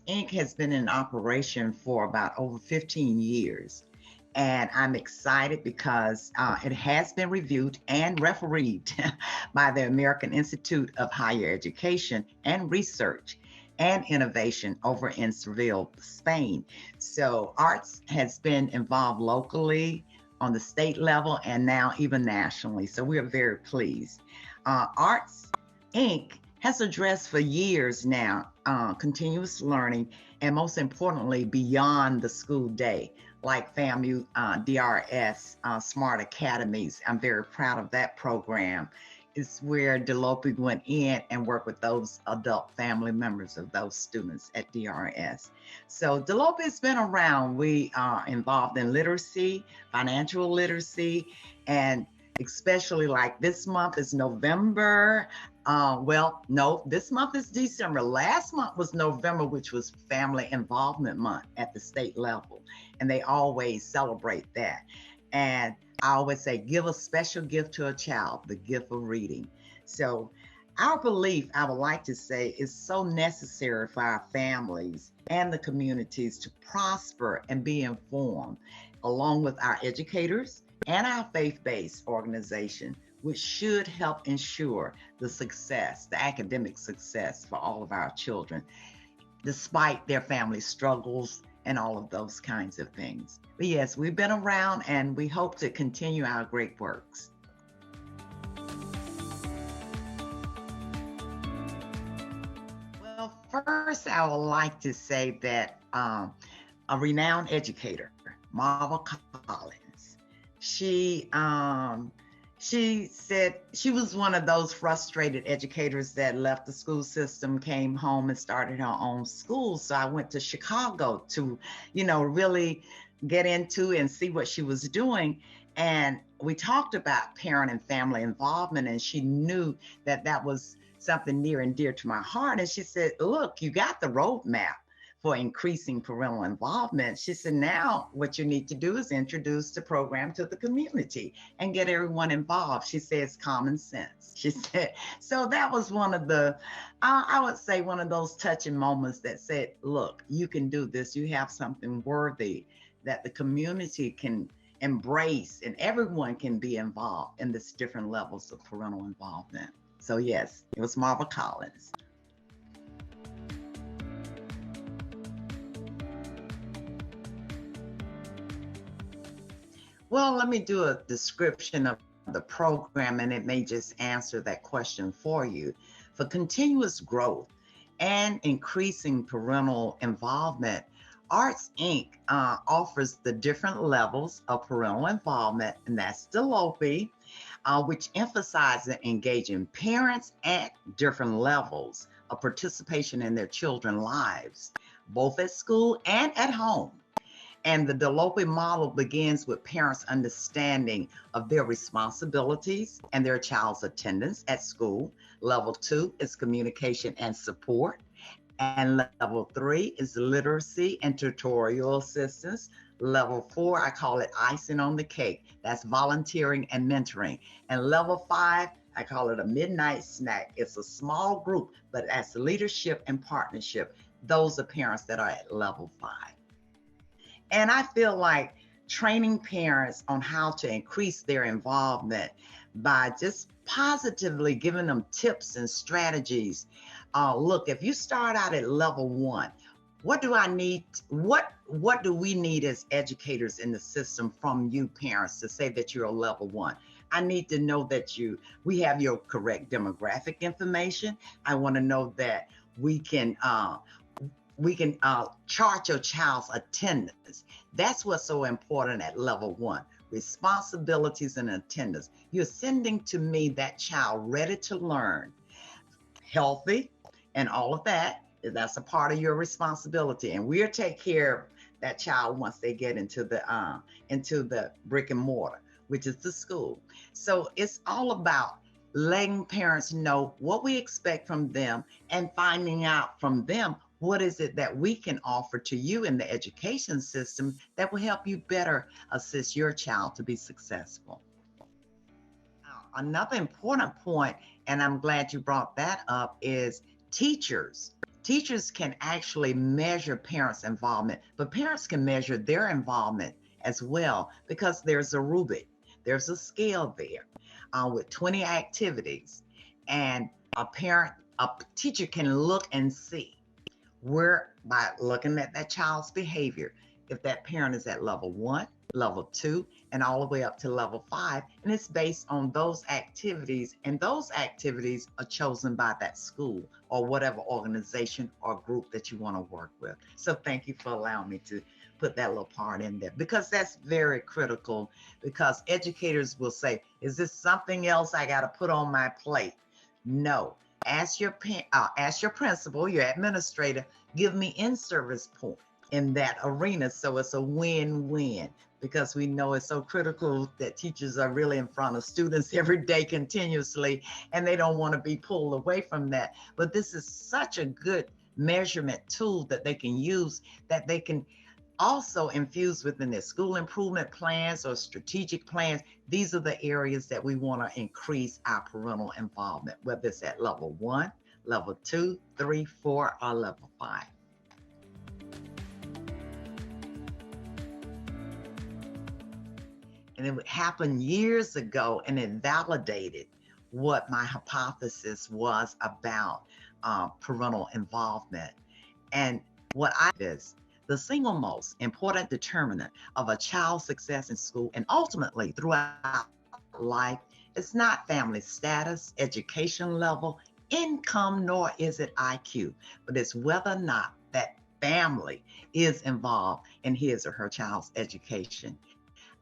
Inc. has been in operation for about over 15 years. And I'm excited because it has been reviewed and refereed by the American Institute of Higher Education and Research and Innovation over in Seville, Spain. So arts has been involved locally on the state level and now even nationally. So we are very pleased. Arts Inc. has addressed for years now continuous learning and most importantly, beyond the school day, like FAMU DRS Smart Academies. I'm very proud of that program. It's where DLOPI went in and worked with those adult family members of those students at DRS. So DLOPI has been around. We are involved in literacy, financial literacy, and especially like this month is November. Well, no, this month is December. Last month was November, which was Family Involvement Month at the state level. And they always celebrate that. And I always say, give a special gift to a child, the gift of reading. So our belief, I would like to say, is so necessary for our families and the communities to prosper and be informed, along with our educators and our faith-based organization, which should help ensure the success, the academic success for all of our children, despite their family struggles and all of those kinds of things. But yes, we've been around and we hope to continue our great works. Well, first, I would like to say that a renowned educator, Marva Collins, she said she was one of those frustrated educators that left the school system, came home and started her own school. So I went to Chicago to, really get into and see what she was doing. And we talked about parent and family involvement, and she knew that that was something near and dear to my heart. And she said, look, you got the roadmap for increasing parental involvement. She said, now what you need to do is introduce the program to the community and get everyone involved. She says common sense. She said, so that was one of the, I would say one of those touching moments that said, look, you can do this. You have something worthy that the community can embrace and everyone can be involved in this different levels of parental involvement. So yes, it was Marva Collins. Well, let me do a description of the program and it may just answer that question for you. For continuous growth and increasing parental involvement, Arts Inc. Offers the different levels of parental involvement, and that's DLOPI, which emphasizes engaging parents at different levels of participation in their children's lives, both at school and at home. And the DLOPI model begins with parents' understanding of their responsibilities and their child's attendance at school. Level 2 is communication and support. And level 3 is literacy and tutorial assistance. Level 4, I call it icing on the cake. That's volunteering and mentoring. And level 5, I call it a midnight snack. It's a small group, but that's leadership and partnership. Those are parents that are at level 5. And I feel like training parents on how to increase their involvement by just positively giving them tips and strategies. Look, if you start out at level 1, what do I need? What do we need as educators in the system from you parents to say that you're a level 1? I need to know that we have your correct demographic information. I want to know that we can chart your child's attendance. That's what's so important at level 1. Responsibilities and attendance. You're sending to me that child ready to learn, healthy, and all of that. That's a part of your responsibility. And we'll take care of that child once they get into the brick and mortar, which is the school. So it's all about letting parents know what we expect from them and finding out from them what is it that we can offer to you in the education system that will help you better assist your child to be successful. Another important point, and I'm glad you brought that up, is teachers. Teachers can actually measure parents' involvement, but parents can measure their involvement as well because there's a rubric, there's a scale there with 20 activities. And a teacher can look and see where, by looking at that child's behavior, if that parent is at level 1, level 2, and all the way up to level 5. And it's based on those activities, and those activities are chosen by that school or whatever organization or group that you want to work with. So thank you for allowing me to put that little part in there, because that's very critical, because educators will say, is this something else I got to put on my plate? No. Ask your principal, your administrator, give me in-service point in that arena, so it's a win-win, because we know it's so critical that teachers are really in front of students every day continuously, and they don't want to be pulled away from that. But this is such a good measurement tool that they can use, that they can also infuse within their school improvement plans or strategic plans. These are the areas that we want to increase our parental involvement, whether it's at level 1, level 2, 3, 4, or level 5. And it happened years ago, and it validated what my hypothesis was about parental involvement. And what is the single most important determinant of a child's success in school and ultimately throughout life is not family status, education level, income, nor is it IQ, but it's whether or not that family is involved in his or her child's education.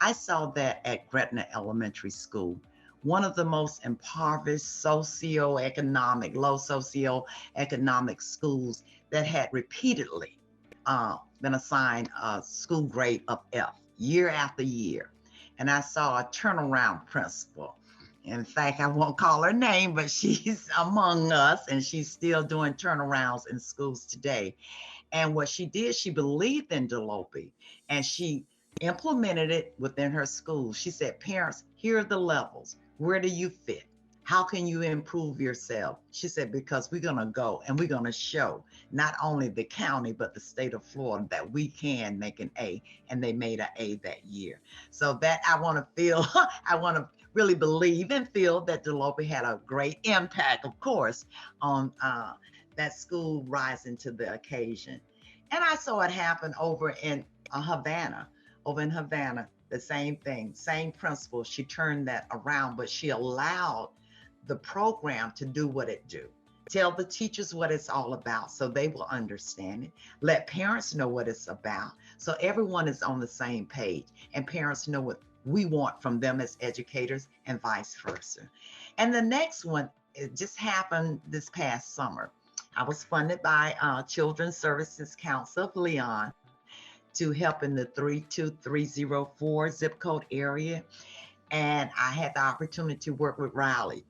I saw that at Gretna Elementary School, one of the most impoverished low socioeconomic schools that had repeatedly been assigned a school grade of F year after year. And I saw a turnaround principal. In fact, I won't call her name, but she's among us, and she's still doing turnarounds in schools today. And what she did, she believed in DLOPI, and she implemented it within her school. She said, parents, here are the levels. Where do you fit? How can you improve yourself? She said, because we're going to go and we're going to show not only the county, but the state of Florida that we can make an A. And they made an A that year. So that I want to really believe and feel that DLOPI had a great impact, of course, on that school rising to the occasion. And I saw it happen over in Havana. Over in Havana, the same thing, same principle. She turned that around, but she allowed the program to do what it do. Tell the teachers what it's all about so they will understand it. Let parents know what it's about so everyone is on the same page, and parents know what we want from them as educators and vice versa. And the next one, it just happened this past summer. I was funded by Children's Services Council of Leon to help in the 32304 zip code area. And I had the opportunity to work with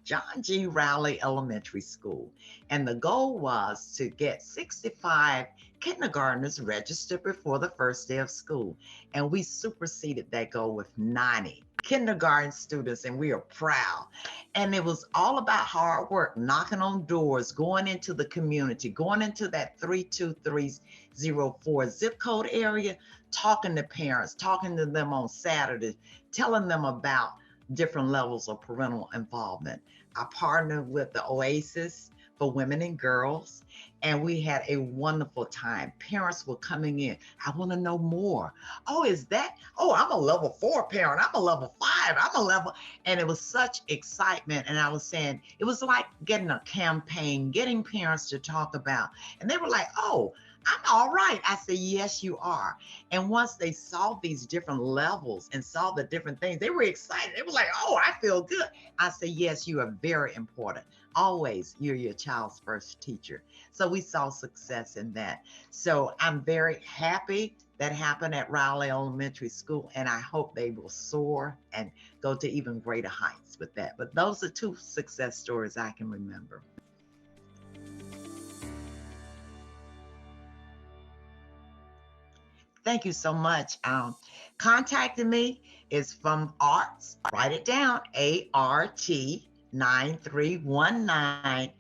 John G. Rowley Elementary School. And the goal was to get 65 kindergartners registered before the first day of school. And we superseded that goal with 90 kindergarten students, and we are proud. And it was all about hard work, knocking on doors, going into the community, going into that 32304 zip code area, talking to parents, talking to them on Saturdays, telling them about different levels of parental involvement. I partnered with the Oasis for Women and Girls, and we had a wonderful time. Parents were coming in. I want to know more. Oh, I'm a level 4 parent. I'm a level 5. I'm a level, and it was such excitement. And I was saying, it was like getting a campaign, getting parents to talk about, and they were like, oh, I'm all right. I said, yes, you are. And once they saw these different levels and saw the different things, they were excited. They were like, oh, I feel good. I said, yes, you are very important. Always, you're your child's first teacher. So we saw success in that. So I'm very happy that happened at Rowley Elementary School, and I hope they will soar and go to even greater heights with that. But those are 2 success stories I can remember. Thank you so much. Contacting me is from Arts. Write it down, ART9319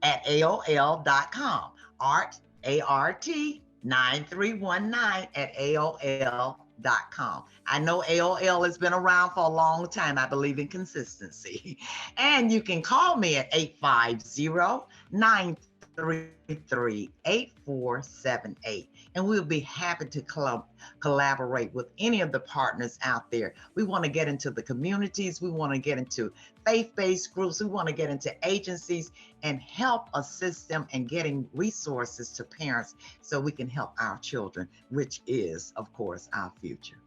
at AOL.com. art, A-R-T, 9319 at AOL.com. I know AOL has been around for a long time. I believe in consistency. And you can call me at 850-933-8478. And we'll be happy to collaborate with any of the partners out there. We want to get into the communities. We want to get into faith-based groups. We want to get into agencies and help assist them in getting resources to parents so we can help our children, which is, of course, our future.